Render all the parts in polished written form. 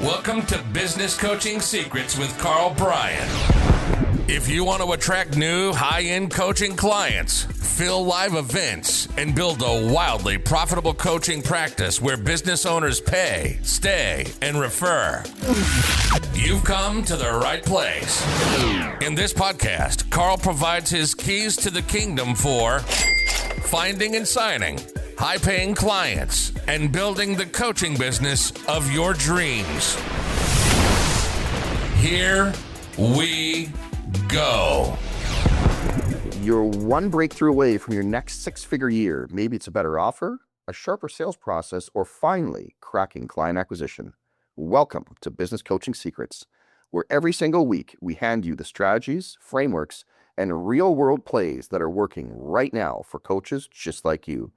Welcome to Business Coaching Secrets with Karl, Bryan. If you want to attract new high-end coaching clients, fill live events, and build a wildly profitable coaching practice where business owners pay, stay, and refer, you've come to the right place. In this podcast, Karl provides his keys to the kingdom for finding and signing high-paying clients and building the coaching business of your dreams. Here we go. You're one breakthrough away from your next six-figure year. Maybe it's a better offer, a sharper sales process, or finally cracking client acquisition. Welcome to Business Coaching Secrets, where every single week we hand you the strategies, frameworks, and real-world plays that are working right now for coaches just like you.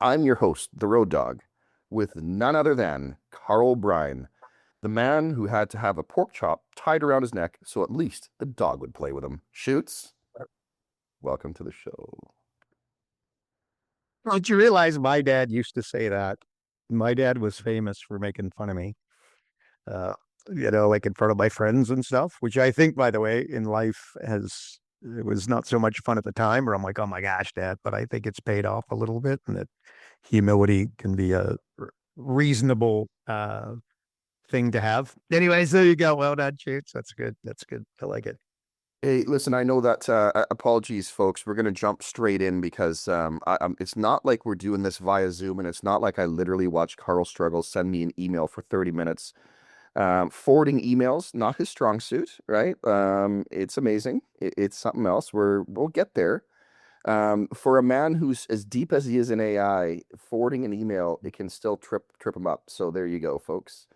I'm your host, the Road Dog, with none other than Karl Bryan, the man who had to have a pork chop tied around his neck so at least the dog would play with him. Shoots, welcome to the show. Don't you realize my dad used to say that? My dad was famous for making fun of me, like in front of my friends and stuff, which I think, by the way, in life it was not so much fun at the time where I'm like, oh my gosh, Dad, but I think it's paid off a little bit and that humility can be a reasonable thing to have. Anyways, there you go. Well done, Shoots. That's good. That's good. I like it. Hey, listen, I know that, apologies, folks, we're going to jump straight in because it's not like we're doing this via Zoom, and it's not like I literally watch Karl struggle send me an email for 30 minutes. Forwarding emails, not his strong suit, right? It's amazing. It's something else. We'll get there. For a man who's as deep as he is in AI, forwarding an email, it can still trip him up. So there you go, folks.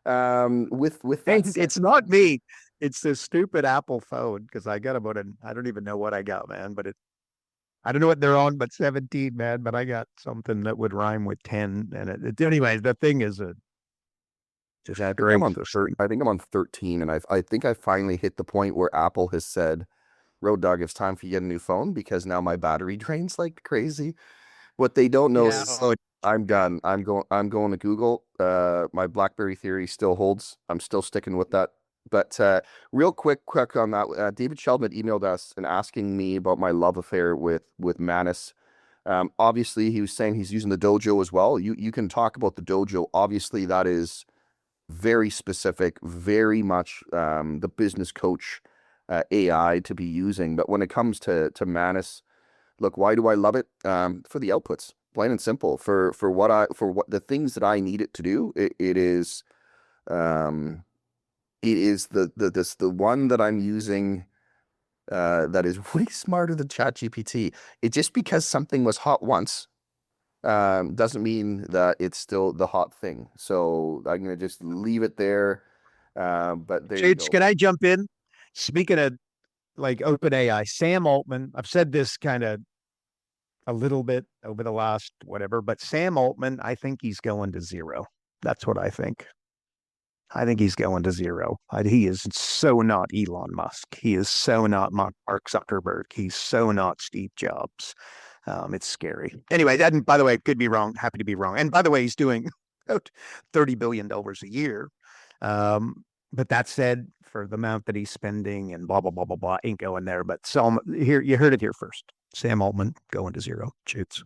With that said, It's not me. It's this stupid Apple phone because I got I don't even know what I got, man, but I don't know what they're on, but 17, man, but I got something that would rhyme with 10. And anyways, the thing is I think I'm on 13, and I think I finally hit the point where Apple has said, Road Dog, it's time for you to get a new phone because now my battery drains like crazy. What they don't know is I'm done. I'm going to Google. My BlackBerry theory still holds. I'm still sticking with that. But real quick on that, David Sheldon emailed us and asking me about my love affair with Manus. Obviously, he was saying he's using the dojo as well. You can talk about the dojo. Obviously, that is very specific, very much the business coach AI to be using. But when it comes to Manus, look, why do I love it? For the outputs, plain and simple. For what the things that I need it to do. It is the one that I'm using that is way smarter than ChatGPT. It just because something was hot once doesn't mean that it's still the hot thing. So I'm going to just leave it there. But there you go. Can I jump in? Speaking of like OpenAI, Sam Altman, I've said this kind of a little bit over the last whatever, but Sam Altman, I think he's going to zero. That's what I think. I think he's going to zero. He is so not Elon Musk. He is so not Mark Zuckerberg. He's so not Steve Jobs. It's scary. Anyway, and by the way, could be wrong. Happy to be wrong. And by the way, he's doing about $30 billion a year. But that said, for the amount that he's spending and blah, blah, blah, blah, blah, ain't going there. But here, you heard it here first. Sam Altman going to zero. Shoots.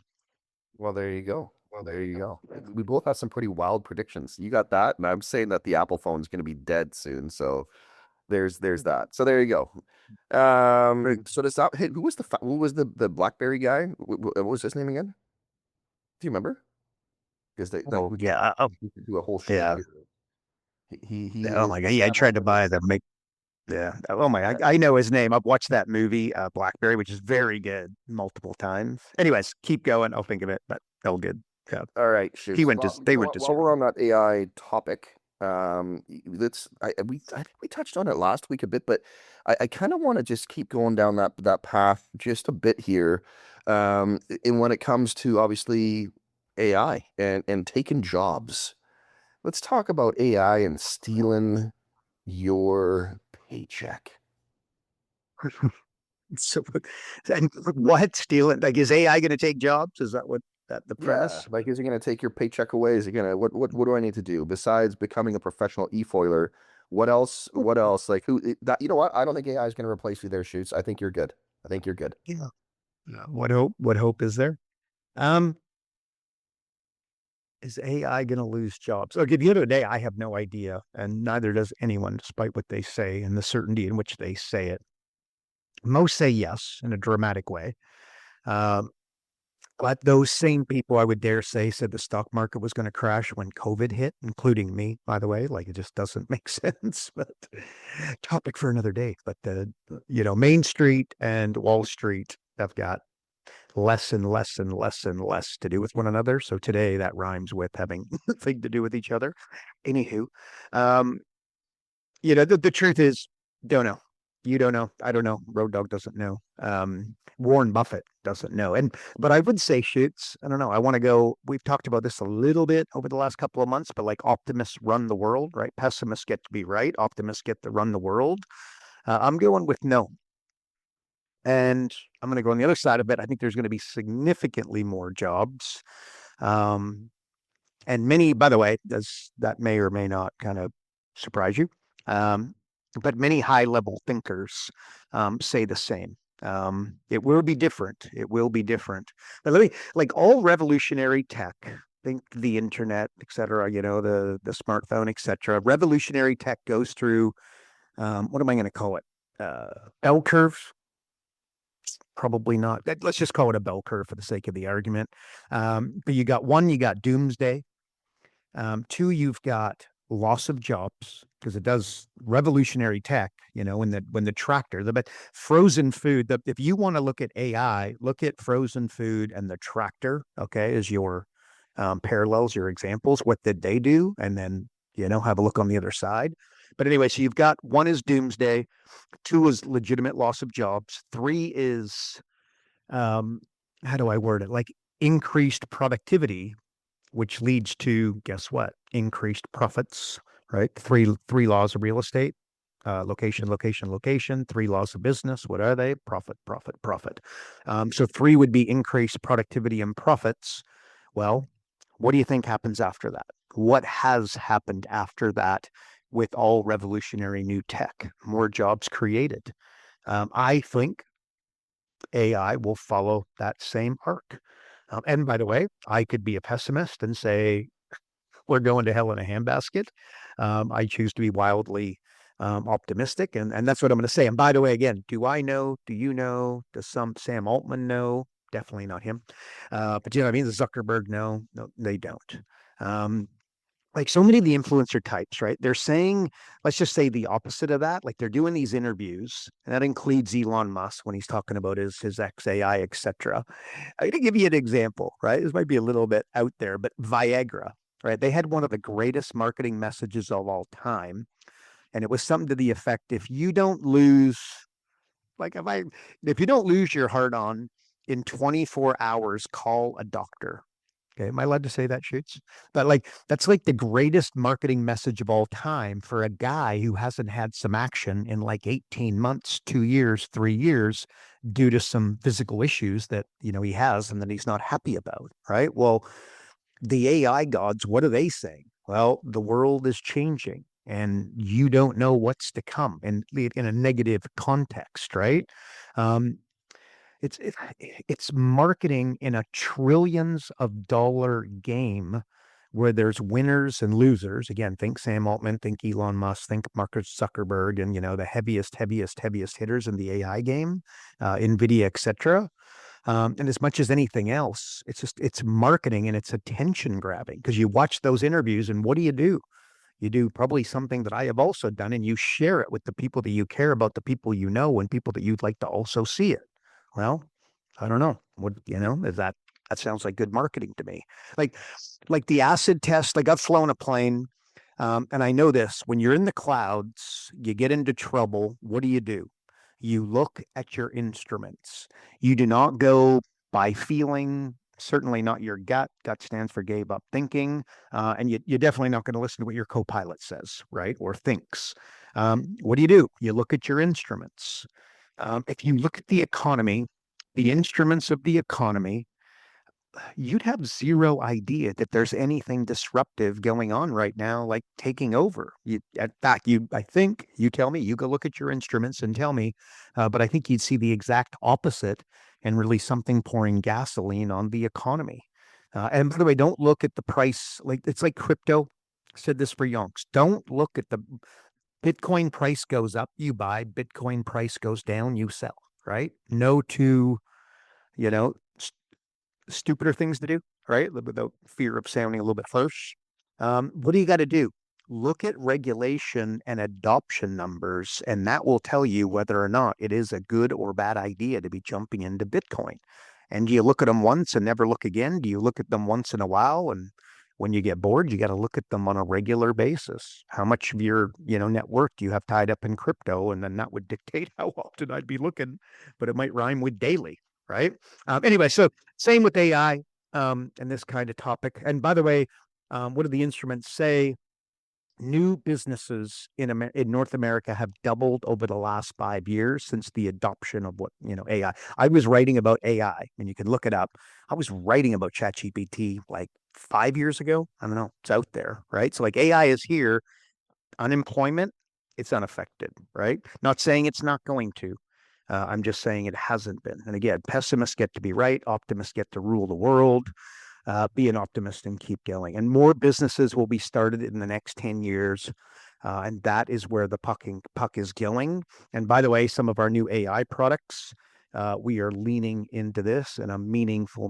Well, there you go. We both have some pretty wild predictions. You got that, and I'm saying that the Apple phone is going to be dead soon. So there's that. So there you go. So does that? Hey, who was the BlackBerry guy? What was his name again? Do you remember? Because do a whole show. Yeah. He oh my god! Yeah, I tried to buy the make. Yeah. Oh my! I know his name. I've watched that movie, BlackBerry, which is very good, multiple times. Anyways, keep going. I'll think of it, but all good. Yeah. All right. Shoot. They went to. While we're on that AI topic, we touched on it last week a bit, but I kind of want to just keep going down that path just a bit here. And when it comes to obviously AI and taking jobs, let's talk about AI and stealing your paycheck. So, and what stealing? Like, is AI going to take jobs? Is that what? That the Yeah, premise? like, is he going to take your paycheck away? Is he going to what do I need to do besides becoming a professional e-foiler? What else? What else? Like, that, you know what? I don't think AI is going to replace you there, Shoots. I think you're good. I think you're good. Yeah. What hope? What hope is there? Um, is AI going to lose jobs? Okay, the other day, I have no idea, and neither does anyone, despite what they say and the certainty in which they say it. Most say yes in a dramatic way. Um, but those same people, I would dare say, said the stock market was going to crash when COVID hit, including me, by the way. Like, it just doesn't make sense. But topic for another day. But Main Street and Wall Street have got less and less and less and less to do with one another. So today that rhymes with having nothing to do with each other. Anywho, um, the truth is, don't know. You don't know. I don't know. Road Dog doesn't know. Warren Buffett doesn't know. But I would say, Shoots, I don't know. I want to go. We've talked about this a little bit over the last couple of months, but like optimists run the world, right? Pessimists get to be right. Optimists get to run the world. I'm going with no. And I'm going to go on the other side of it. I think there's going to be significantly more jobs. And many, by the way, that may or may not kind of surprise you. But many high level thinkers say the same. It will be different. It will be different. But like all revolutionary tech, think the internet, et cetera, the smartphone, et cetera. Revolutionary tech goes through, what am I going to call it? Bell curve. Probably not. Let's just call it a bell curve for the sake of the argument. But you got doomsday. Two, you've got loss of jobs because it does revolutionary tech, when the tractor, but frozen food, if you want to look at AI, look at frozen food and the tractor, okay, as your parallels, your examples. What did they do? And then, have a look on the other side. But anyway, so you've got one is doomsday, two is legitimate loss of jobs, three is, how do I word it? Like increased productivity, which leads to, guess what? Increased profits, right? Three laws of real estate, location, location, location. Three laws of business. What are they? Profit, profit, profit. So three would be increased productivity and profits. Well, what do you think happens after that? What has happened after that with all revolutionary new tech? More jobs created. I think AI will follow that same arc. And by the way, I could be a pessimist and say we're going to hell in a handbasket. I choose to be wildly optimistic, and that's what I'm going to say. And by the way, again, do I know? Do you know? Does Sam Altman know? Definitely not him. But you know what I mean? The Zuckerberg, no, they don't. Like so many of the influencer types, right? They're saying, let's just say the opposite of that. Like they're doing these interviews, and that includes Elon Musk when he's talking about his XAI, etc. I'm going to give you an example, right? This might be a little bit out there, but Viagra, right? They had one of the greatest marketing messages of all time. And it was something to the effect, if you don't lose, like if you don't lose your heart on in 24 hours, call a doctor. Okay, am I allowed to say that, Shoots? But like that's like the greatest marketing message of all time for a guy who hasn't had some action in like 18 months, 2 years, 3 years due to some physical issues that, he has and that he's not happy about, right? Well, the AI gods, what are they saying? Well, the world is changing and you don't know what's to come in a negative context, right? Um, it's marketing in a trillions of dollar game where there's winners and losers. Again, think Sam Altman, think Elon Musk, think Mark Zuckerberg, and the heaviest hitters in the AI game, Nvidia, etc. And as much as anything else, it's marketing and it's attention grabbing because you watch those interviews and what do? You do probably something that I have also done, and you share it with the people that you care about, the people you know, and people that you'd like to also see it. Well, I don't know. What is that sounds like good marketing to me. Like the acid test, like I've flown a plane, and I know this. When you're in the clouds, you get into trouble. What do? You look at your instruments. You do not go by feeling, certainly not your gut. Gut stands for gave up thinking. And you're definitely not going to listen to what your co-pilot says, right? Or thinks. What do? You look at your instruments. If you look at the economy, the instruments of the economy, you'd have zero idea that there's anything disruptive going on right now, like taking over. In fact, I think you tell me, you go look at your instruments and tell me, but I think you'd see the exact opposite and really something pouring gasoline on the economy. And by the way, don't look at the price. Like it's like crypto. I said this for yonks. Don't look at the Bitcoin price goes up, you buy. Bitcoin price goes down, you sell. Right? No two, you know, stupider things to do, right? Without fear of sounding a little bit harsh. What do you got to do? Look at regulation and adoption numbers, and that will tell you whether or not it is a good or bad idea to be jumping into Bitcoin. And do you look at them once and never look again? Do you look at them once in a while? And when you get bored, you got to look at them on a regular basis. How much of your, net worth do you have tied up in crypto? And then that would dictate how often I'd be looking, but it might rhyme with daily, right? Anyway, so same with AI and this kind of topic. And by the way, what do the instruments say? New businesses in North America have doubled over the last 5 years since the adoption of AI. I was writing about AI, and you can look it up. I was writing about ChatGPT like 5 years ago. I don't know. It's out there, right? So like AI is here. Unemployment, it's unaffected, right? Not saying it's not going to. I'm just saying it hasn't been. And again, pessimists get to be right. Optimists get to rule the world. Be an optimist and keep going. And more businesses will be started in the next 10 years. And that is where the puck is going. And by the way, some of our new AI products, we are leaning into this in a meaningful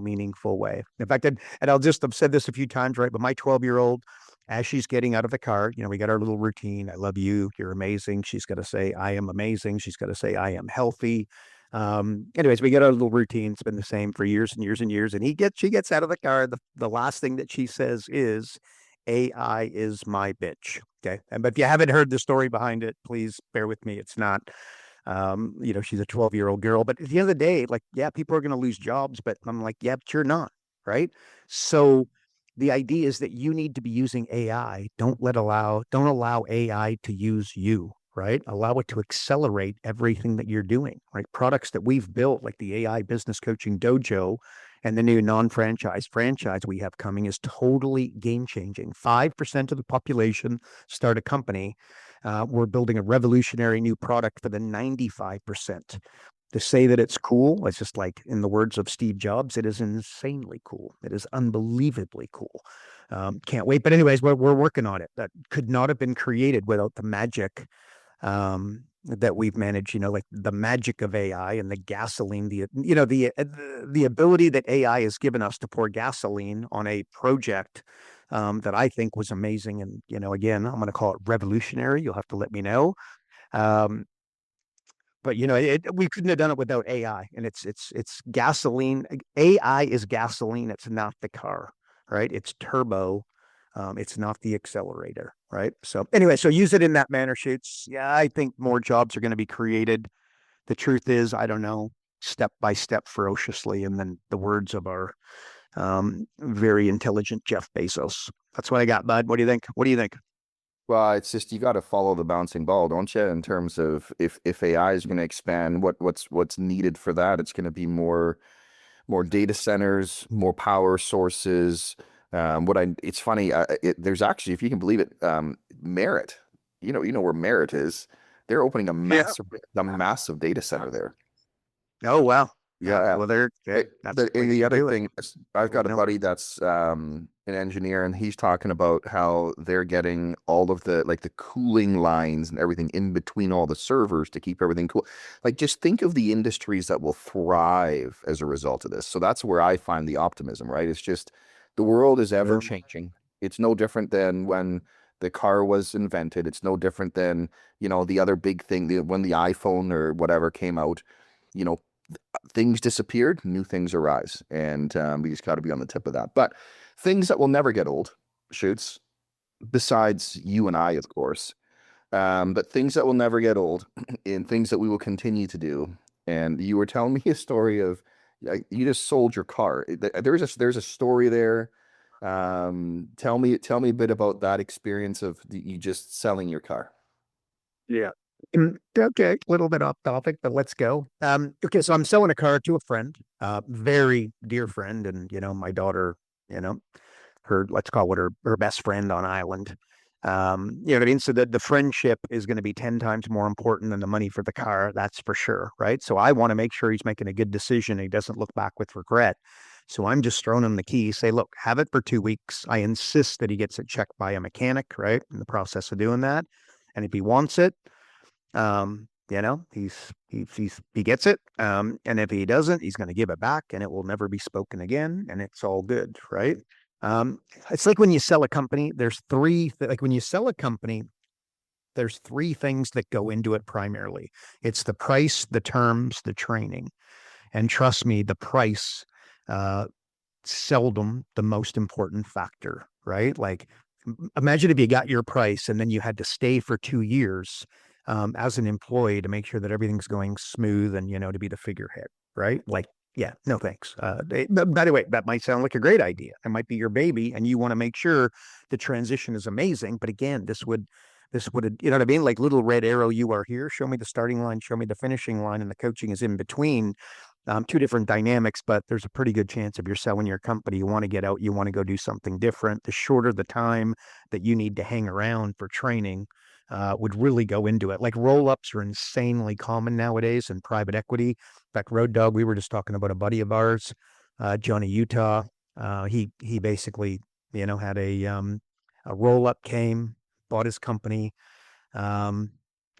way. In fact, and I've said this a few times, right? But my 12-year-old, as she's getting out of the car, we got our little routine. I love you. You're amazing. She's got to say, I am amazing. She's got to say, I am healthy. Anyways, we get our little routine. It's been the same for years and years and years. And she gets out of the car. The last thing that she says is, AI is my bitch. Okay. But if you haven't heard the story behind it, please bear with me. It's not, she's a 12-year-old girl, but at the end of the day, like, yeah, people are going to lose jobs, but I'm like, yeah, but you're not. Right. So the idea is that you need to be using AI. Don't allow AI to use you. Right? Allow it to accelerate everything that you're doing, right? Products that we've built, like the AI Business Coaching Dojo and the new non-franchise franchise we have coming, is totally game-changing. 5% of the population start a company. We're building a revolutionary new product for the 95%. To say that it's cool, it's just like, in the words of Steve Jobs, it is insanely cool. It is unbelievably cool. Can't wait. But anyways, we're working on it. That could not have been created without the magic that we've managed, like the magic of AI and the gasoline, the ability that AI has given us to pour gasoline on a project that I think was amazing. And, again, I'm going to call it revolutionary. You'll have to let me know. But we couldn't have done it without AI, and it's gasoline. AI is gasoline. It's not the car, right? It's turbo. It's not the accelerator, right? So anyway, so use it in that manner, Shoots. Yeah, I think more jobs are going to be created. The truth is, I don't know, step by step, ferociously, and then the words of our very intelligent Jeff Bezos. That's what I got, bud. What do you think? What do you think? Well, it's just, you got to follow the bouncing ball, don't you? In terms of if AI is going to expand, what's needed for that? It's going to be more data centers, more power sources. It's funny. There's actually, if you can believe it, Merit. You know where Merit is. They're opening a massive data center there. Oh, wow. Yeah. Well, And the other thing, I've got a buddy that's an engineer, and he's talking about how they're getting all of the cooling lines and everything in between all the servers to keep everything cool. Like, just think of the industries that will thrive as a result of this. So that's where I find the optimism, right? It's just, the world is ever changing. It's no different than when the car was invented. It's no different than, the other big thing, when the iPhone or whatever came out, things disappeared, new things arise, and we just got to be on the tip of that. But things that will never get old, Shoots, besides you and I, of course, but things that will never get old, and things that we will continue to do. And you were telling me a story of, you just sold your car. There's a story there. Tell me a bit about that experience of you just selling your car. Yeah. Okay, a little bit off topic, but let's go. Okay, so I'm selling a car to a friend, very dear friend, and my daughter, you know, her, let's call it her best friend on island. You know what I mean? So the friendship is going to be 10 times more important than the money for the car, that's for sure, right? So I want to make sure he's making a good decision. He doesn't look back with regret. So I'm just throwing him the key, say, look, have it for 2 weeks. I insist that he gets it checked by a mechanic, right? In the process of doing that. And if he wants it, he gets it. And if he doesn't, he's going to give it back and it will never be spoken again. And it's all good, right? It's like when you sell a company, when you sell a company, there's three things that go into it primarily. It's the price, the terms, the training. And trust me, the price, seldom the most important factor, right? Like imagine if you got your price and then you had to stay for 2 years as an employee to make sure that everything's going smooth and, to be the figurehead, right? Like, yeah, no thanks. By the way, that might sound like a great idea. It might be your baby and you want to make sure the transition is amazing. But again, this would, you know what I mean? Like little red arrow, you are here. Show me the starting line, show me the finishing line, and the coaching is in between. Two different dynamics, but there's a pretty good chance if you're selling your company, you want to get out, you want to go do something different. The shorter the time that you need to hang around for training would really go into it. Like roll-ups are insanely common nowadays in private equity. In fact, Road Dog, we were just talking about a buddy of ours, Johnny Utah. He basically, had a roll-up, came, bought his company.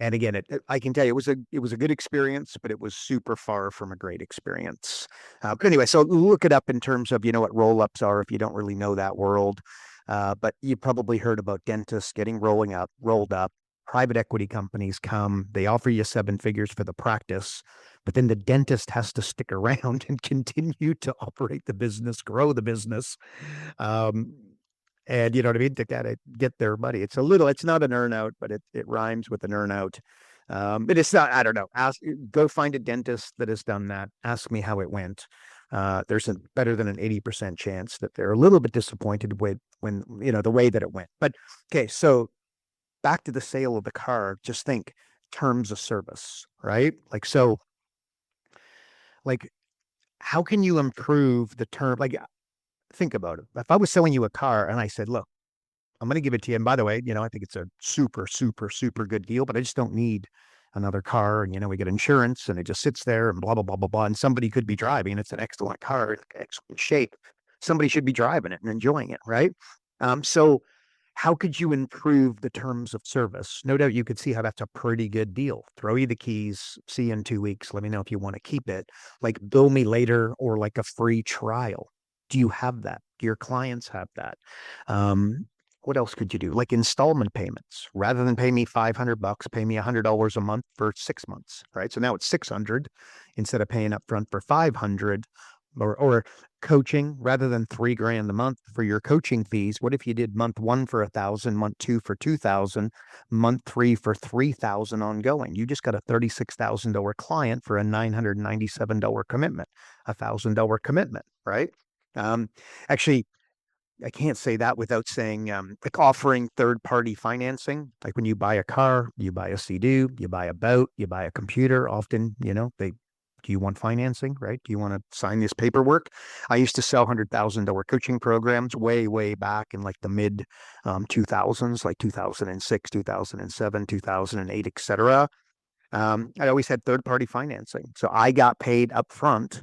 And again, I can tell you, it was a good experience, but it was super far from a great experience. But anyway, so look it up in terms of, what roll-ups are if you don't really know that world. But you probably heard about dentists getting rolled up. Private equity companies come, they offer you 7 figures for the practice, but then the dentist has to stick around and continue to operate the business, grow the business. And you know what I mean? To kind of get their money. It's not an earn out, but it rhymes with an earn out. But it's not, I don't know. Go find a dentist that has done that. Ask me how it went. There's a better than an 80% chance that they're a little bit disappointed with the way that it went. But okay, so back to the sale of the car, just think terms of service, right? Like how can you improve the term? Like, think about it. If I was selling you a car and I said, look, I'm going to give it to you. And by the way, I think it's a super, super, super good deal, but I just don't need another car. And, we get insurance and it just sits there and blah, blah, blah, blah, blah. And somebody could be driving. It's an excellent car, excellent shape. Somebody should be driving it and enjoying it, right? So how could you improve the terms of service? No doubt you could see how that's a pretty good deal. Throw you the keys, see you in 2 weeks. Let me know if you want to keep it. Like bill me later or like a free trial. Do you have that? Do your clients have that? What else could you do? Like installment payments. Rather than pay me $500, pay me $100 a month for 6 months, right? So now it's 600 instead of paying up front for 500. Or coaching, rather than $3,000 a month for your coaching fees. What if you did month 1 for 1,000, month 2 for 2,000, month 3 for 3,000 ongoing? You just got a $36,000 client for a $997 commitment, $1,000 commitment, right? Actually, I can't say that without saying like offering third-party financing. Like when you buy a car, you buy a Sea-Doo, you buy a boat, you buy a computer. Often, do you want financing, right? Do you want to sign this paperwork? I used to sell $100,000 coaching programs way, way back in like the mid 2000s, like 2006, 2007, 2008, etc. I always had third-party financing. So I got paid up front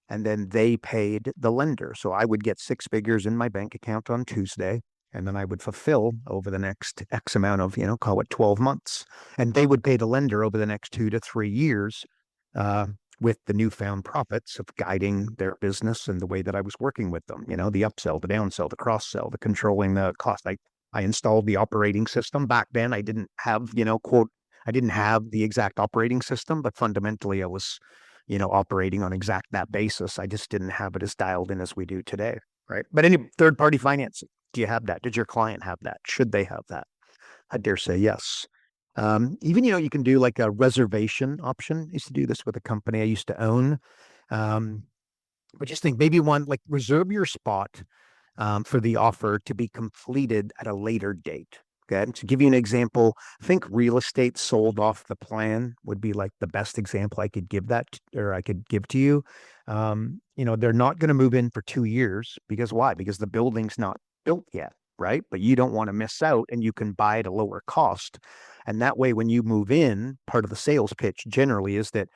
and then they paid the lender. So I would get 6 figures in my bank account on Tuesday, and then I would fulfill over the next X amount of, call it 12 months. And they would pay the lender over the next 2 to 3 years with the newfound profits of guiding their business and the way that I was working with them. The upsell, the downsell, the cross-sell, the controlling the cost. I installed the operating system. Back then, I didn't have, quote, I didn't have the exact operating system, but fundamentally I was operating on exact that basis. I just didn't have it as dialed in as we do today, right? But any third-party financing, do you have that? Did your client have that? Should they have that? I dare say yes. Even, you can do like a reservation option. I used to do this with a company I used to own. But just think maybe reserve your spot for the offer to be completed at a later date. Okay. To give you an example, I think real estate sold off the plan would be like the best example I could give or I could give to you. They're not going to move in for 2 years because why? Because the building's not built yet, right? But you don't want to miss out and you can buy at a lower cost. And that way, when you move in, part of the sales pitch generally is that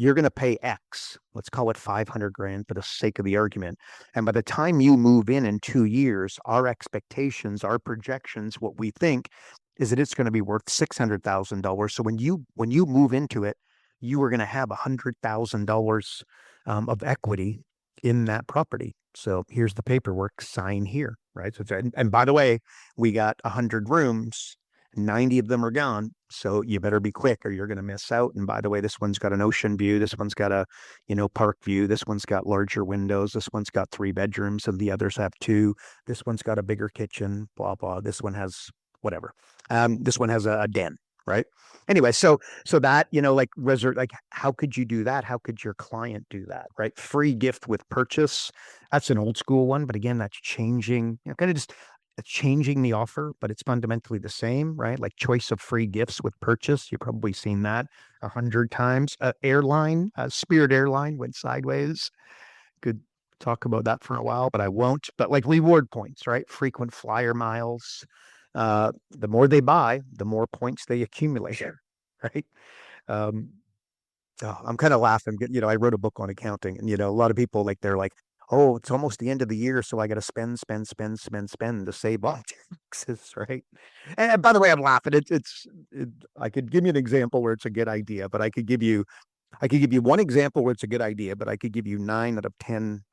you're going to pay X, let's call it 500 grand for the sake of the argument. And by the time you move in 2 years, our expectations, our projections, what we think is that it's going to be worth $600,000. So when you move into it, you are going to have $100,000 of equity in that property. So here's the paperwork, sign here, right? So, and by the way, we got 100 rooms. 90 of them are gone. So you better be quick or you're going to miss out. And by the way, this one's got an ocean view. This one's got a, park view. This one's got larger windows. This one's got 3 bedrooms and the others have 2. This one's got a bigger kitchen, blah, blah. This one has whatever. This one has a den, right? Anyway, so that, how could you do that? How could your client do that, right? Free gift with purchase. That's an old school one, but again, that's changing, kind of just changing the offer, but it's fundamentally the same, right? Like choice of free gifts with purchase. You've probably seen that 100 times. Spirit Airline went sideways. Could talk about that for a while, but I won't. But like reward points, right? Frequent flyer miles. The more they buy, the more points they accumulate, right? I'm kind of laughing. I wrote a book on accounting, and a lot of people they're like, oh, it's almost the end of the year, so I got to spend to save on taxes, right? And by the way, I'm laughing. I could give you an example where it's a good idea, but I could give you one example where it's a good idea, but I could give you 9 out of 10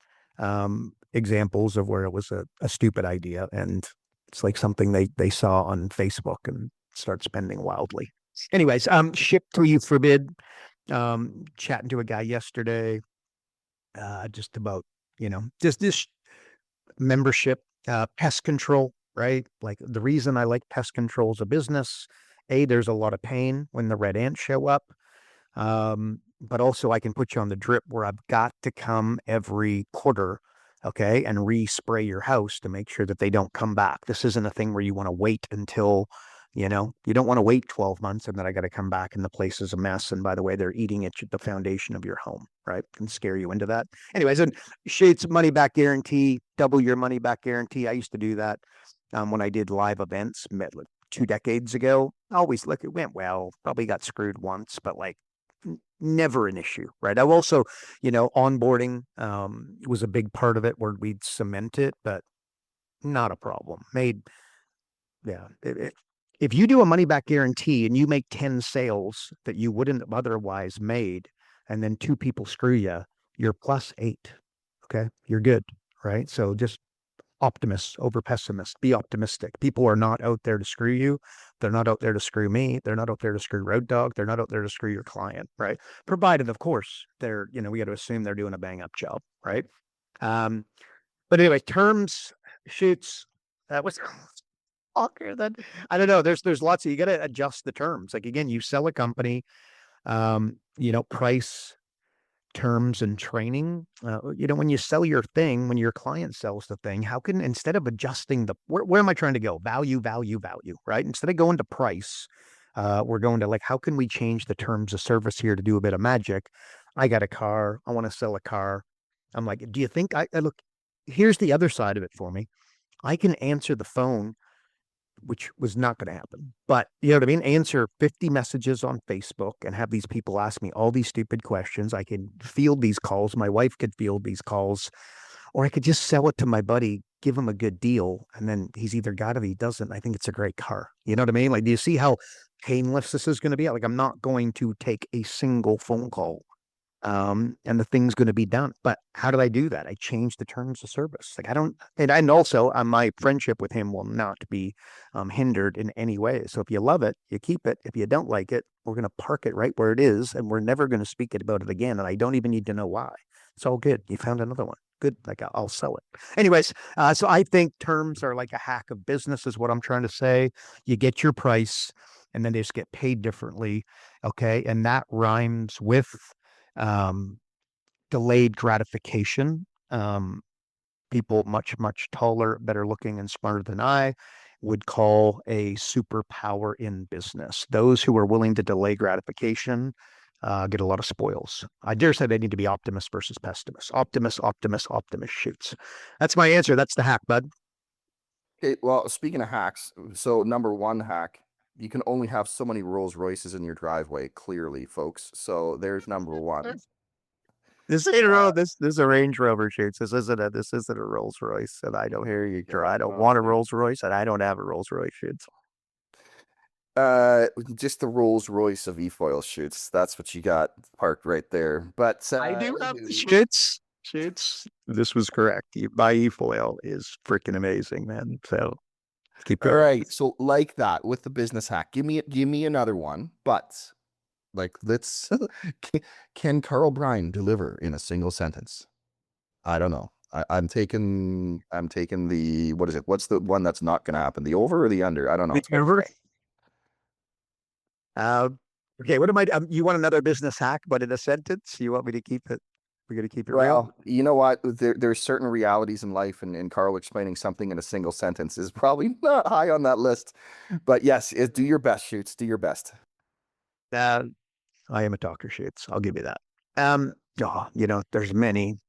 examples of where it was a stupid idea, and it's like something they saw on Facebook and start spending wildly. Anyways, ship till you forbid. Chatting to a guy yesterday, just about just this membership, pest control, right? Like the reason I like pest control as a business, there's a lot of pain when the red ants show up. But also I can put you on the drip where I've got to come every quarter, okay, and respray your house to make sure that they don't come back. This isn't a thing where you want to wait until, you don't want to wait 12 months and then I got to come back and the place is a mess. And by the way, they're eating at the foundation of your home, right? Can scare you into that. Anyways, and Shades money back guarantee, double your money back guarantee. I used to do that when I did live events 2 decades ago. Always it went well, probably got screwed once, but never an issue, right? I've also, onboarding was a big part of it where we'd cement it, but not a problem. If you do a money back guarantee and you make 10 sales that you wouldn't have otherwise made, and then 2 people screw you, you're plus 8. Okay. You're good. Right. So just optimist over pessimist, be optimistic. People are not out there to screw you. They're not out there to screw me. They're not out there to screw Road Dog. They're not out there to screw your client. Right. Provided, of course, they're, we got to assume they're doing a bang up job. Right. But anyway, terms, shoots, that was awkward. Then I don't know. There's lots of, you got to adjust the terms. Like again, you sell a company, price, terms, and training. When you sell your thing, when your client sells the thing, how can, instead of adjusting where am I trying to go? Value, right? Instead of going to price, we're going to how can we change the terms of service here to do a bit of magic? I got a car. I want to sell a car. I'm like, do you think I look, here's the other side of it for me. I can answer the phone, which was not going to happen. But you know what I mean? Answer 50 messages on Facebook and have these people ask me all these stupid questions. I can field these calls. My wife could field these calls, or I could just sell it to my buddy, give him a good deal. And then he's either got it or he doesn't. I think it's a great car. You know what I mean? Do you see how painless this is going to be? I'm not going to take a single phone call. And the thing's going to be done. But how did I do that? I changed the terms of service. And also my friendship with him will not be hindered in any way. So if you love it, you keep it. If you don't like it, we're going to park it right where it is, and we're never going to speak about it again. And I don't even need to know why. It's all good. You found another one. Good. I'll sell it. Anyways, so I think terms are like a hack of business is what I'm trying to say. You get your price and then they just get paid differently. Okay. And that rhymes with delayed gratification. People much taller, better looking, and smarter than I would call a superpower in business. Those who are willing to delay gratification get a lot of spoils. I dare say they need to be optimist versus pessimist. Optimist shoots. That's my answer. That's the hack, bud. Okay, well, speaking of hacks, so number one hack, you can only have so many Rolls Royces in your driveway, clearly, folks. So there's number one. This ain't a this is a Range Rover, shoots. This isn't a Rolls Royce, and I don't Here you go. I don't want a Rolls Royce, and I don't have a Rolls Royce, shoots. Just the Rolls Royce of e-foil shoots. That's what you got parked right there. But I do have the shoots. Shoots. This was correct. My e-foil is freaking amazing, man. So keep all going. right. So like that with the business hack, give me another one. But like, let's can Karl Bryan deliver in a single sentence? I don't know. I'm taking the, what is it? What's the one that's not going to happen? The over or the under? I don't know. It's over. Okay, what am I? You want another business hack, but in a sentence? You want me to keep it? We're going to keep it real? Well, you know what? There's certain realities in life, and Karl explaining something in a single sentence is probably not high on that list. But yes, do your best, shoots. Do your best. I am a talker, shoots. I'll give you that. There's many.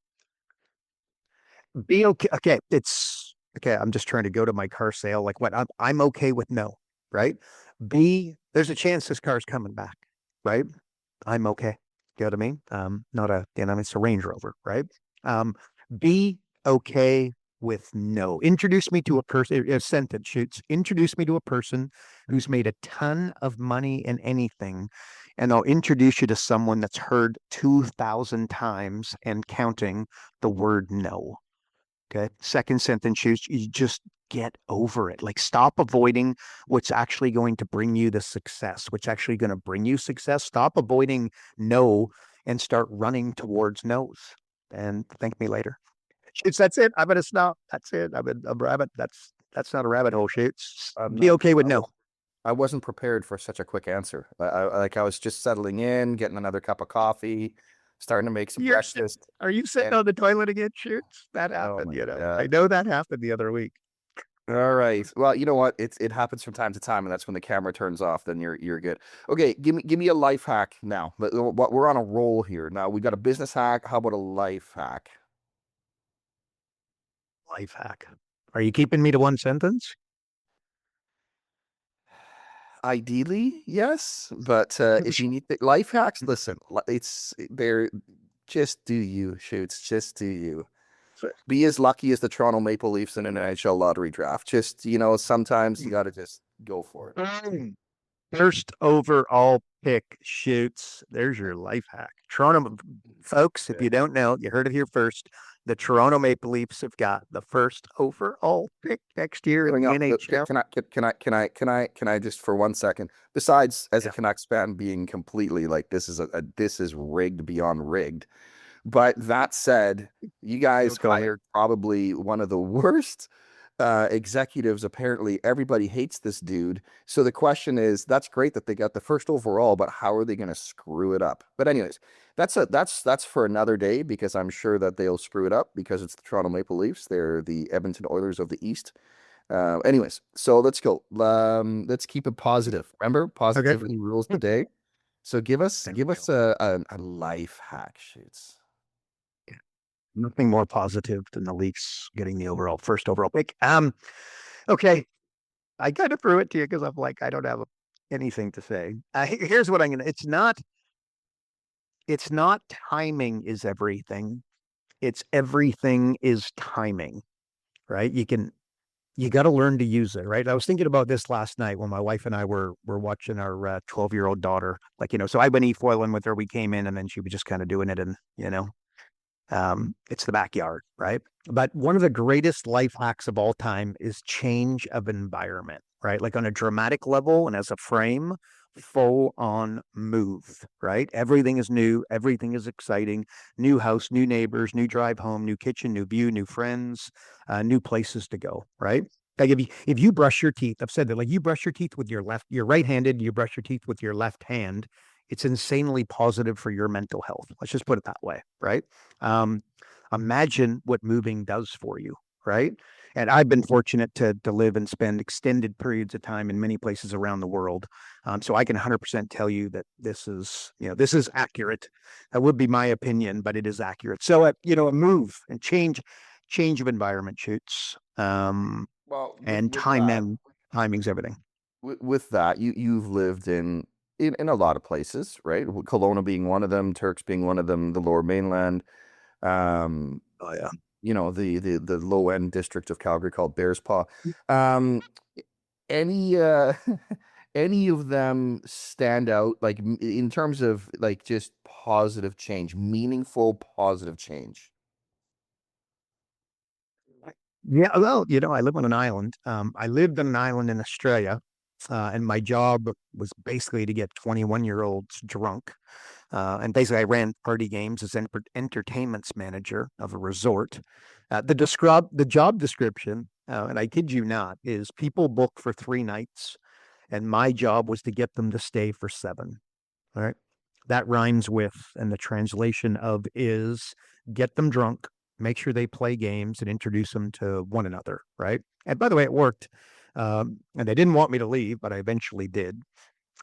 Be okay. Okay, it's okay. I'm just trying to go to my car sale. Like what? I'm okay with no, right? There's a chance this car's coming back, right? I'm okay. You know what I mean? Not a, it's a Range Rover, right? Be okay with no. Introduce me to a person, a sentence shoots. Introduce me to a person who's made a ton of money in anything, and I'll introduce you to someone that's heard 2,000 times and counting the word no. Okay. Second sentence, you just get over it. Like, stop avoiding what's actually going to bring you the success, what's actually going to bring you success. Stop avoiding no and start running towards no's. And thank me later. Shoots, that's it. I'm going to stop. That's it. I'm a rabbit. That's not a rabbit hole, shoots. Be okay with no. I wasn't prepared for such a quick answer. I was just settling in, getting another cup of coffee, starting to make some breakfast. Are you sitting on the toilet again, shoots? That happened, I know that happened the other week. All right. Well, you know what? It happens from time to time, and that's when the camera turns off. Then you're good. Okay, give me a life hack now. But we're on a roll here. Now we got a business hack. How about a life hack? Life hack. Are you keeping me to one sentence? Ideally, yes. But if you need life hacks, listen. They're just do you, shoots. Just do you. Be as lucky as the Toronto Maple Leafs in an NHL lottery draft. Just, sometimes you got to just go for it. First overall pick, shoots. There's your life hack. Toronto, folks, if you don't know, you heard it here first. The Toronto Maple Leafs have got the first overall pick next year in the NHL. Can I just for 1 second? Besides, as a Canucks fan, being completely like this is rigged beyond rigged. But that said, you guys hired probably one of the worst executives. Apparently, everybody hates this dude. So the question is, that's great that they got the first overall, but how are they going to screw it up? But anyways, that's for another day, because I'm sure that they'll screw it up because it's the Toronto Maple Leafs. They're the Edmonton Oilers of the East. Anyways, so let's go. Let's keep it positive. Remember, positivity rules the day. So give us a life hack, shoots. Nothing more positive than the Leafs getting the first overall pick. Okay. I kind of threw it to you because I'm like, I don't have anything to say. Here's what it's not timing is everything. It's everything is timing, right? You got to learn to use it, right? I was thinking about this last night when my wife and I were watching our 12-year-old daughter, so I went e-foiling with her. We came in and then she was just kind of doing it, and, it's the backyard, right? But one of the greatest life hacks of all time is change of environment, right? Like on a dramatic level and as a frame, full on move, right? Everything is new. Everything is exciting. New house, new neighbors, new drive home, new kitchen, new view, new friends, new places to go, right? Like if you brush your teeth, I've said that, like you brush your teeth with you're right-handed, you brush your teeth with your left hand, it's insanely positive for your mental health. Let's just put it that way, right? Imagine what moving does for you, right? And I've been fortunate to live and spend extended periods of time in many places around the world. So I can 100% tell you that this is accurate. That would be my opinion, but it is accurate. So, a move and change of environment shoots, Well, and with that, timing's everything. with that, you've lived in a lot of places, right? Kelowna being one of them, Turks being one of them, the Lower Mainland. Um, Oh yeah. the low end district of Calgary called Bears Paw. Um, any any of them stand out like in terms of like just positive change, meaningful positive change? Yeah, well, I live on an island. I lived on an island in Australia, and my job was basically to get 21-year-olds drunk. And basically, I ran party games as entertainments manager of a resort. The job description, and I kid you not, is people book for 3 nights, and my job was to get them to stay for 7. All right. That rhymes with, and the translation of is get them drunk, make sure they play games and introduce them to one another. Right. And by the way, it worked. And they didn't want me to leave, but I eventually did.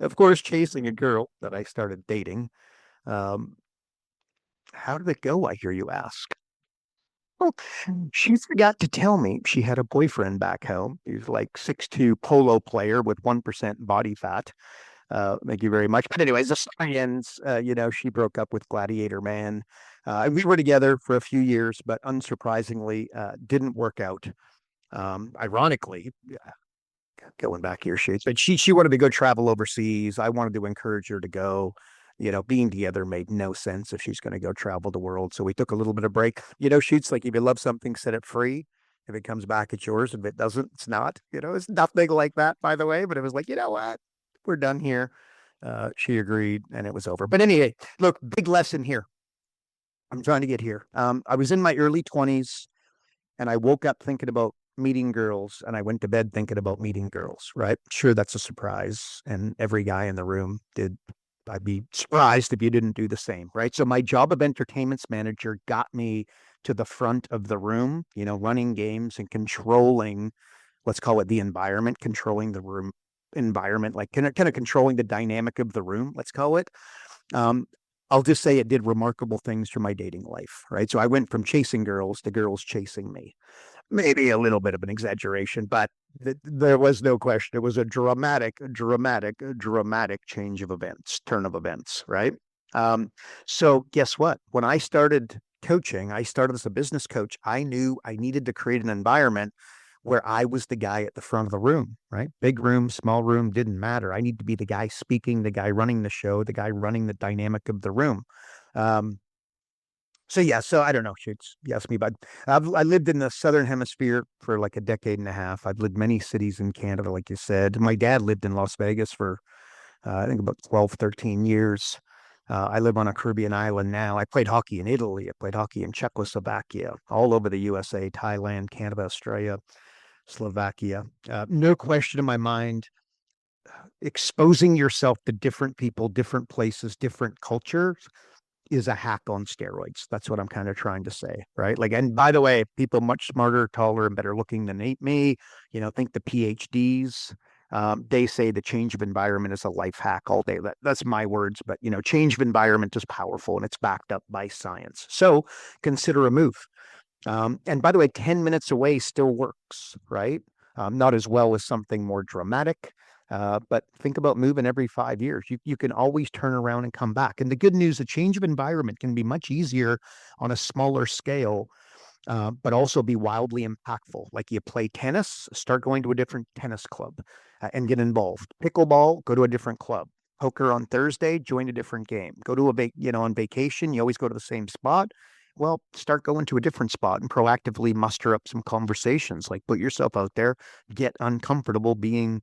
Of course, chasing a girl that I started dating. Um, how did it go? I hear you ask. Well, she forgot to tell me she had a boyfriend back home. He was like 6'2" polo player with 1% body fat. Thank you very much. But anyways, the story ends, she broke up with Gladiator Man. And we were together for a few years, but unsurprisingly, didn't work out. Ironically, going back here, shoots, but she wanted to go travel overseas. I wanted to encourage her to go. Being together made no sense if she's going to go travel the world. So we took a little bit of break. Shoots, like if you love something, set it free. If it comes back, it's yours. If it doesn't, it's not. It's nothing like that, by the way. But it was like, you know what? We're done here. She agreed, and it was over. But anyway, look, big lesson here. I'm trying to get here. I was in my early 20s, and I woke up thinking about meeting girls, and I went to bed thinking about meeting girls, right? Sure, that's a surprise. And every guy in the room did. I'd be surprised if you didn't do the same, right? So my job of entertainments manager got me to the front of the room, running games and controlling, let's call it the environment, controlling the room environment, like kind of controlling the dynamic of the room, let's call it. I'll just say it did remarkable things for my dating life, right? So I went from chasing girls to girls chasing me. Maybe a little bit of an exaggeration, but there was no question. It was a dramatic change of events, turn of events, right? So guess what? When I started coaching, I started as a business coach. I knew I needed to create an environment where I was the guy at the front of the room, right? Big room, small room, didn't matter. I need to be the guy speaking, the guy running the show, the guy running the dynamic of the room. So I don't know. Shoots, you asked me about. I lived in the Southern Hemisphere for like a decade and a half. I've lived many cities in Canada, like you said. My dad lived in Las Vegas for I think about 12, 13 years. I live on a Caribbean island now. I played hockey in Italy. I played hockey in Czechoslovakia, all over the USA, Thailand, Canada, Australia, Slovakia. No question in my mind, exposing yourself to different people, different places, different cultures is a hack on steroids. That's what I'm kind of trying to say, right? Like, and by the way, people much smarter, taller, and better looking than me, think the PhDs, they say the change of environment is a life hack all day. That's my words, but change of environment is powerful and it's backed up by science. So consider a move. And by the way, 10 minutes away still works, right? Not as well as something more dramatic. But think about moving every 5 years. You can always turn around and come back. And the good news, a change of environment can be much easier on a smaller scale, but also be wildly impactful. Like you play tennis, start going to a different tennis club and get involved. Pickleball, go to a different club. Poker on Thursday, join a different game. Go to on vacation, you always go to the same spot. Well, start going to a different spot and proactively muster up some conversations. Like put yourself out there, get comfortable being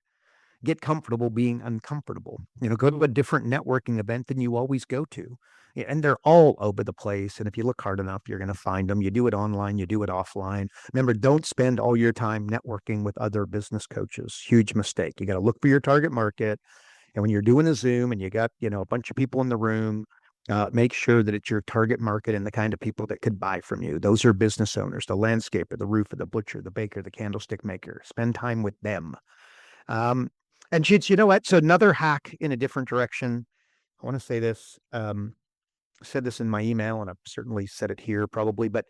uncomfortable. Go to a different networking event than you always go to. Yeah, and they're all over the place. And if you look hard enough, you're going to find them. You do it online, you do it offline. Remember, don't spend all your time networking with other business coaches. Huge mistake. You got to look for your target market. And when you're doing a Zoom and you got, a bunch of people in the room, Make sure that it's your target market and the kind of people that could buy from you. Those are business owners, the landscaper, the roofer, the butcher, the baker, the candlestick maker. Spend time with them. And Shoots, you know what? So another hack in a different direction. I want to say this. I said this in my email, and I've certainly said it here probably, but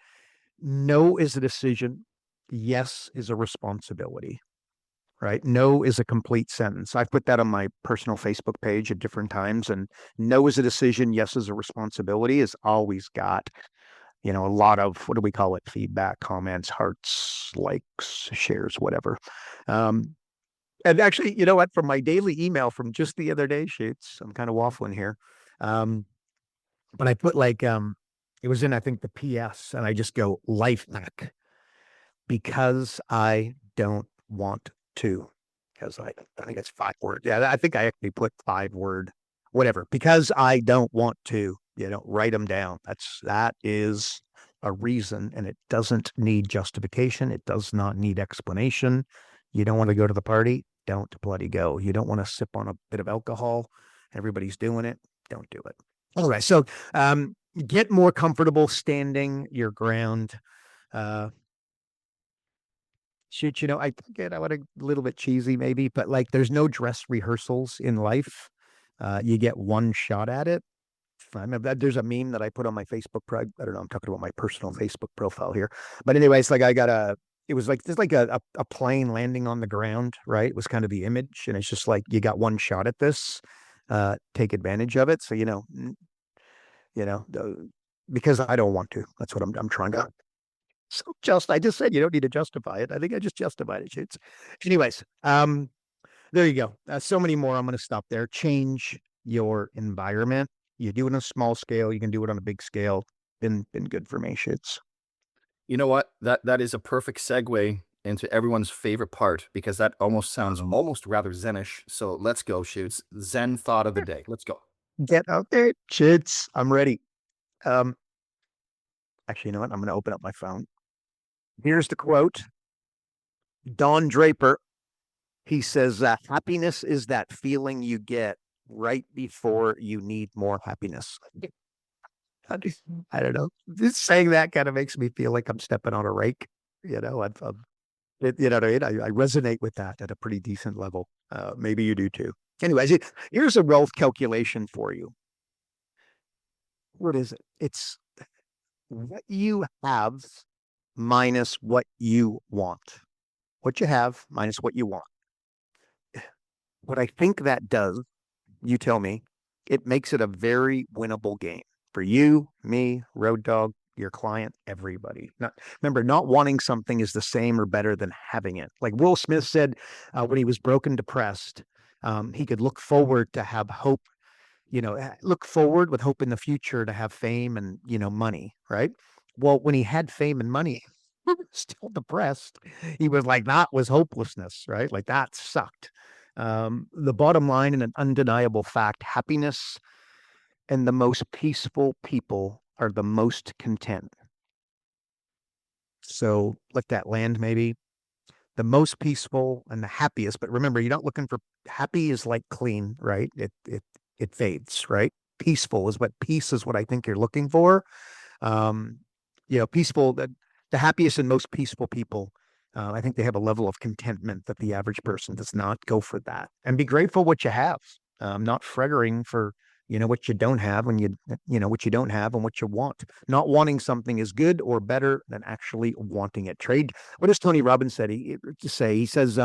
no is a decision. Yes is a responsibility. Right? No is a complete sentence. I've put that on my personal Facebook page at different times. And no is a decision, yes is a responsibility is always got, a lot of, what do we call it? Feedback, comments, hearts, likes, shares, whatever. And actually, you know what? From my daily email from just the other day, Shoots, I'm kind of waffling here. But I put it was in, I think, the PS, and I just go life hack because I don't want to, because I think it's 5 words. Yeah, I think I actually put 5 word, whatever, because I don't want to, write them down. That is a reason, and it doesn't need justification. It does not need explanation. You don't want to go to the party? Don't bloody go. You don't want to sip on a bit of alcohol? Everybody's doing it. Don't do it. Anyway, so get more comfortable standing your ground. Shoot, I think I would a little bit cheesy maybe, but there's no dress rehearsals in life. You get one shot at it. There's a meme that I put on my Facebook. I don't know. I'm talking about my personal Facebook profile here, but anyways, it was like, there's a plane landing on the ground, right? It was kind of the image. And it's just like, you got one shot at this, take advantage of it. So, because I don't want to, that's what I'm trying to. So I just said, you don't need to justify it. I think I just justified it. Shoots. Anyways, there you go. So many more. I'm going to stop there. Change your environment. You do it on a small scale. You can do it on a big scale. Been good for me, Shoots. You know what? That is a perfect segue into everyone's favorite part, because that almost sounds almost rather Zenish. So let's go, Shoots. Zen thought of the day. Let's go. Get out there, Shoots. I'm ready. Actually, you know what? I'm going to open up my phone. Here's the quote. Don Draper. He says, happiness is that feeling you get right before you need more happiness. I don't know. Just saying that kind of makes me feel like I'm stepping on a rake. You know what I mean? I resonate with that at a pretty decent level. Maybe you do too. Anyways, here's a wealth calculation for you. What is it? It's what you have minus what you want. What you have minus what you want. What I think that does, you tell me, it makes it a very winnable game for you, me, Road Dog, your client, everybody. Remember, not wanting something is the same or better than having it. Like Will Smith said when he was broken, depressed, he could look forward to have hope, look forward with hope in the future to have fame and, money, right? Well, when he had fame and money, still depressed, he was like, that was hopelessness, right? Like that sucked. The bottom line and an undeniable fact, happiness and the most peaceful people are the most content. So let that land maybe. The most peaceful and the happiest, but remember, you're not looking for happy is like clean, right? It fades, right? Peaceful is what I think you're looking for. Peaceful, the happiest and most peaceful people, I think they have a level of contentment that the average person does not. Go for that and be grateful what you have. Not frittering for, what you don't have when what you don't have and what you want. Not wanting something is good or better than actually wanting it. Trade. What does Tony Robbins say? He says,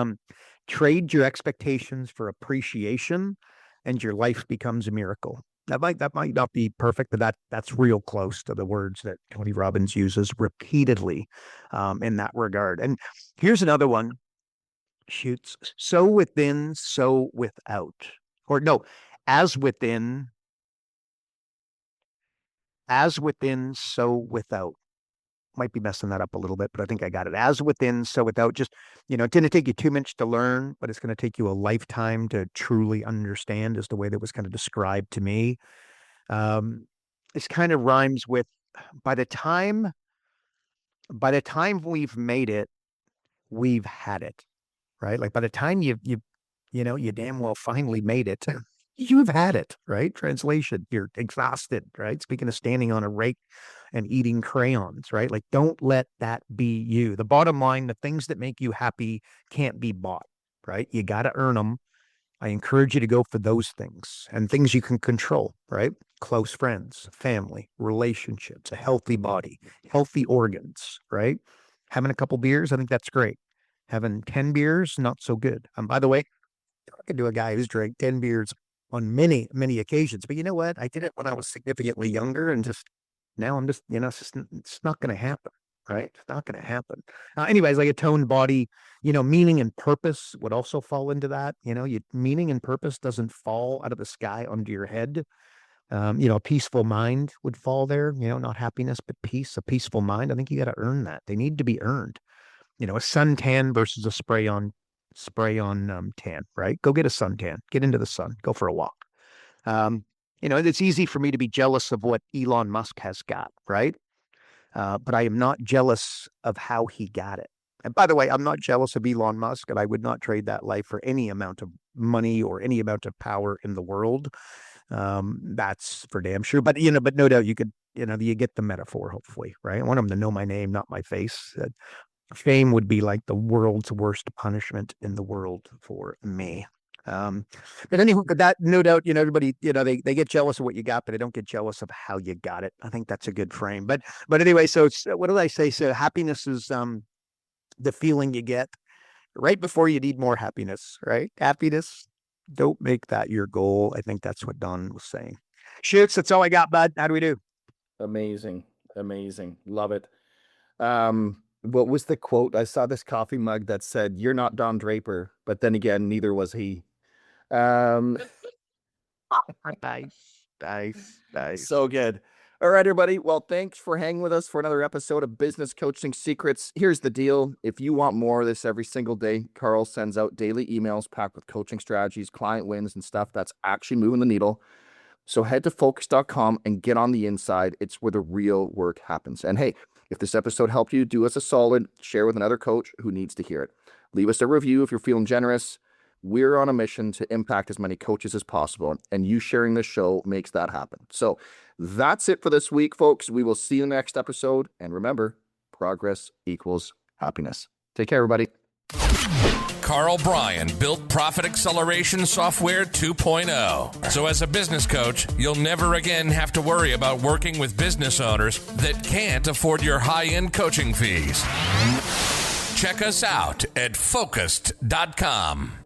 trade your expectations for appreciation and your life becomes a miracle. That might not be perfect, but that's real close to the words that Tony Robbins uses repeatedly in that regard. And here's another one. Shoots. So within, so without. Or no, as within, so without. Might be messing that up a little bit, but I think I got it. As within, so without. Just, it didn't take you too much to learn, but it's going to take you a lifetime to truly understand, is the way that was kind of described to me. This kind of rhymes with, by the time we've made it, we've had it, right? Like by the time you damn well finally made it, You've had it, right? Translation, you're exhausted, right? Speaking of standing on a rake and eating crayons, right? Like, don't let that be you. The bottom line, the things that make you happy can't be bought, right? You got to earn them. I encourage you to go for those things and things you can control, right? Close friends, family, relationships, a healthy body, healthy organs, right? Having a couple beers, I think that's great. Having 10 beers, not so good. By the way, talking to a guy who's drank 10 beers on many, many occasions. But you know what? I did it when I was significantly younger, and just now I'm just, it's not going to happen, right? It's not going to happen. Anyways, like a toned body, meaning and purpose would also fall into that. Meaning and purpose doesn't fall out of the sky onto your head. A peaceful mind would fall there, not happiness, but peace, a peaceful mind. I think you got to earn that. They need to be earned. A suntan versus a spray on tan, right? Go get a suntan, get into the sun, go for a walk. It's easy for me to be jealous of what Elon Musk has got, right? But I am not jealous of how he got it. And by the way, I'm not jealous of Elon Musk, and I would not trade that life for any amount of money or any amount of power in the world. That's for damn sure. But, but no doubt you could, you get the metaphor, hopefully, right? I want them to know my name, not my face. Fame would be like the world's worst punishment in the world for me. But anyway, that no doubt, everybody, they get jealous of what you got, but they don't get jealous of how you got it. I think that's a good frame. But anyway, so it's, what did I say? So happiness is the feeling you get right before you need more happiness, right? Happiness, don't make that your goal. I think that's what Don was saying. Shoots, that's all I got, bud. How do we do? Amazing. Love it. What was the quote? I saw this coffee mug that said, "You're not Don Draper," but then again, neither was he. Nice. So good. All right, everybody. Well, thanks for hanging with us for another episode of Business Coaching Secrets. Here's the deal. If you want more of this every single day, Karl sends out daily emails packed with coaching strategies, client wins, and stuff that's actually moving the needle. So head to focus.com and get on the inside. It's where the real work happens. And hey, if this episode helped you, do us a solid, share with another coach who needs to hear it. Leave us a review if you're feeling generous. We're on a mission to impact as many coaches as possible, and you sharing this show makes that happen. So that's it for this week, folks. We will see you in the next episode. And remember, progress equals happiness. Take care, everybody. Karl Bryan built Profit Acceleration Software 2.0. So as a business coach, you'll never again have to worry about working with business owners that can't afford your high-end coaching fees. Check us out at focused.com.